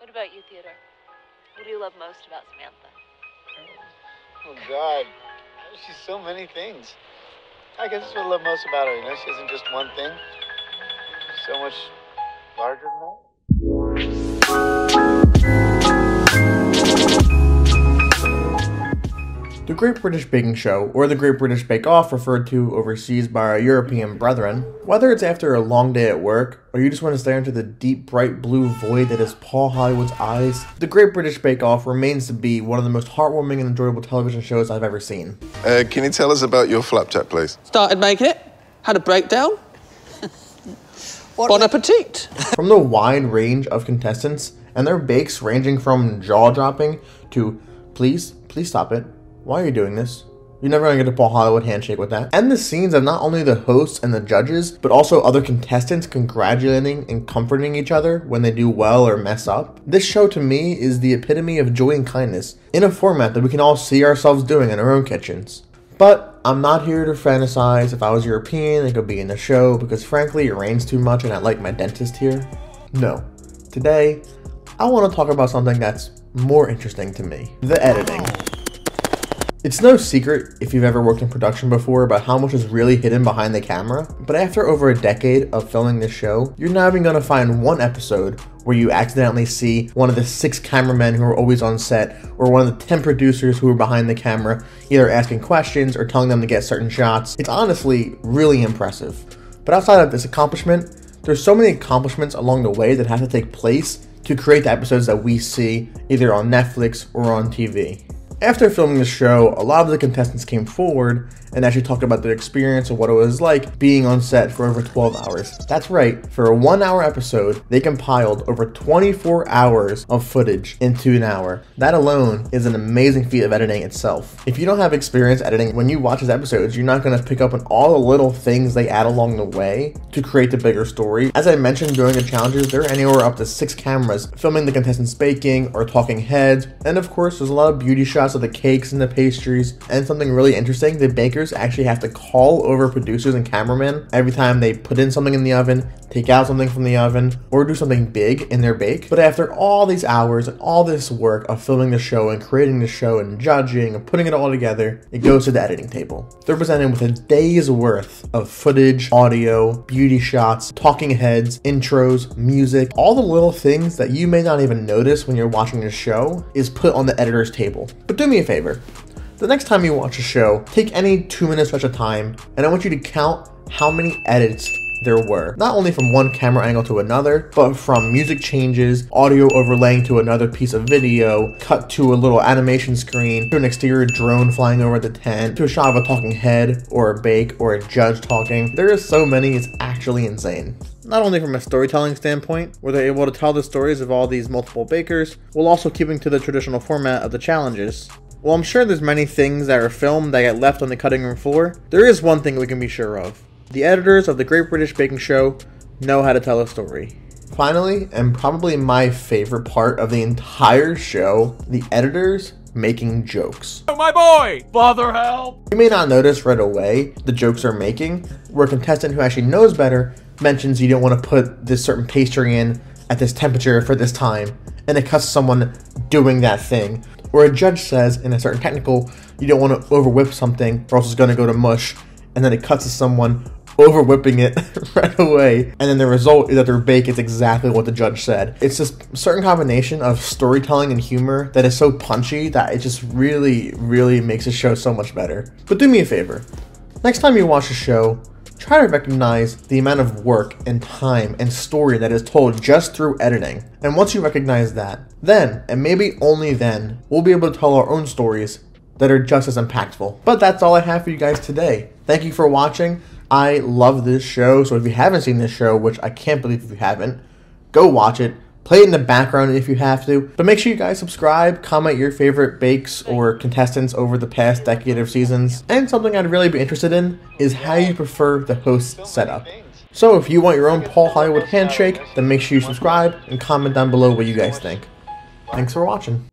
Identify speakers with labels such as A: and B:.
A: What about you, Theodore? What do you love most about Samantha?
B: Oh, God. She's so many things. I guess that's what I love most about her. You know, she isn't just one thing. She's so much larger than that.
C: The Great British Baking Show, or the Great British Bake Off, referred to overseas by our European brethren. Whether it's after a long day at work, or you just want to stare into the deep, bright blue void that is Paul Hollywood's eyes, the Great British Bake Off remains to be one of the most heartwarming and enjoyable television shows I've ever seen.
D: Can you tell us about your flapjack place?
E: Started making it, had a breakdown. Bon appetit!
C: From the wide range of contestants, and their bakes ranging from jaw-dropping to, please stop it. Why are you doing this? You're never gonna get a Paul Hollywood handshake with that. And the scenes of not only the hosts and the judges, but also other contestants congratulating and comforting each other when they do well or mess up. This show to me is the epitome of joy and kindness in a format that we can all see ourselves doing in our own kitchens. But I'm not here to fantasize. If I was European, it could be in the show because frankly it rains too much and I like my dentist here. No. Today, I want to talk about something that's more interesting to me. The editing. It's no secret, if you've ever worked in production before, about how much is really hidden behind the camera, but after over a decade of filming this show, you're not even going to find one episode where you accidentally see one of the 6 cameramen who are always on set, or one of the 10 producers who are behind the camera, either asking questions or telling them to get certain shots. It's honestly really impressive. But outside of this accomplishment, there's so many accomplishments along the way that have to take place to create the episodes that we see either on Netflix or on TV. After filming the show, a lot of the contestants came forward and actually talked about their experience of what it was like being on set for over 12 hours. That's right, for a 1-hour episode, they compiled over 24 hours of footage into an hour. That alone is an amazing feat of editing itself. If you don't have experience editing, when you watch these episodes, you're not going to pick up on all the little things they add along the way to create the bigger story. As I mentioned during the challenges, there are anywhere up to 6 cameras filming the contestants baking or talking heads, and of course there's a lot of beauty shots of the cakes and the pastries. And something really interesting, the bakers actually have to call over producers and cameramen every time they put in something in the oven, take out something from the oven, or do something big in their bake. But after all these hours and all this work of filming the show and creating the show and judging and putting it all together, it goes to the editing table. They're presented with a day's worth of footage, audio, beauty shots, talking heads, intros, music. All the little things that you may not even notice when you're watching the show is put on the editor's table. But do me a favor. The next time you watch a show, take any 2-minute stretch of time, and I want you to count how many edits there were. Not only from one camera angle to another, but from music changes, audio overlaying to another piece of video, cut to a little animation screen, to an exterior drone flying over the tent, to a shot of a talking head, or a bake, or a judge talking. There is so many, it's actually insane. Not only from a storytelling standpoint, where they're able to tell the stories of all these multiple bakers, while also keeping to the traditional format of the challenges. While I'm sure there's many things that are filmed that get left on the cutting room floor, there is one thing we can be sure of. The editors of the Great British Baking Show know how to tell a story. Finally, and probably my favorite part of the entire show, the editors making jokes.
F: Oh my boy! Father help!
C: You may not notice right away the jokes they're making, where a contestant who actually knows better mentions you don't want to put this certain pastry in at this temperature for this time, and it cuts someone doing that thing. Or a judge says in a certain technical, you don't want to over whip something or else it's going to go to mush, and then it cuts to someone over whipping it right away, and then the result is that their bake is exactly what the judge said. It's this certain combination of storytelling and humor that is so punchy that it just really makes the show so much better. But do me a favor, next time you watch a show, try to recognize the amount of work and time and story that is told just through editing. And once you recognize that, then, and maybe only then, we'll be able to tell our own stories that are just as impactful. But that's all I have for you guys today. Thank you for watching. I love this show, so if you haven't seen this show, which I can't believe if you haven't, go watch it. Play it in the background if you have to. But make sure you guys subscribe, comment your favorite bakes or contestants over the past decade of seasons. And something I'd really be interested in is how you prefer the host setup. So if you want your own Paul Hollywood handshake, then make sure you subscribe and comment down below what you guys think. Thanks for watching.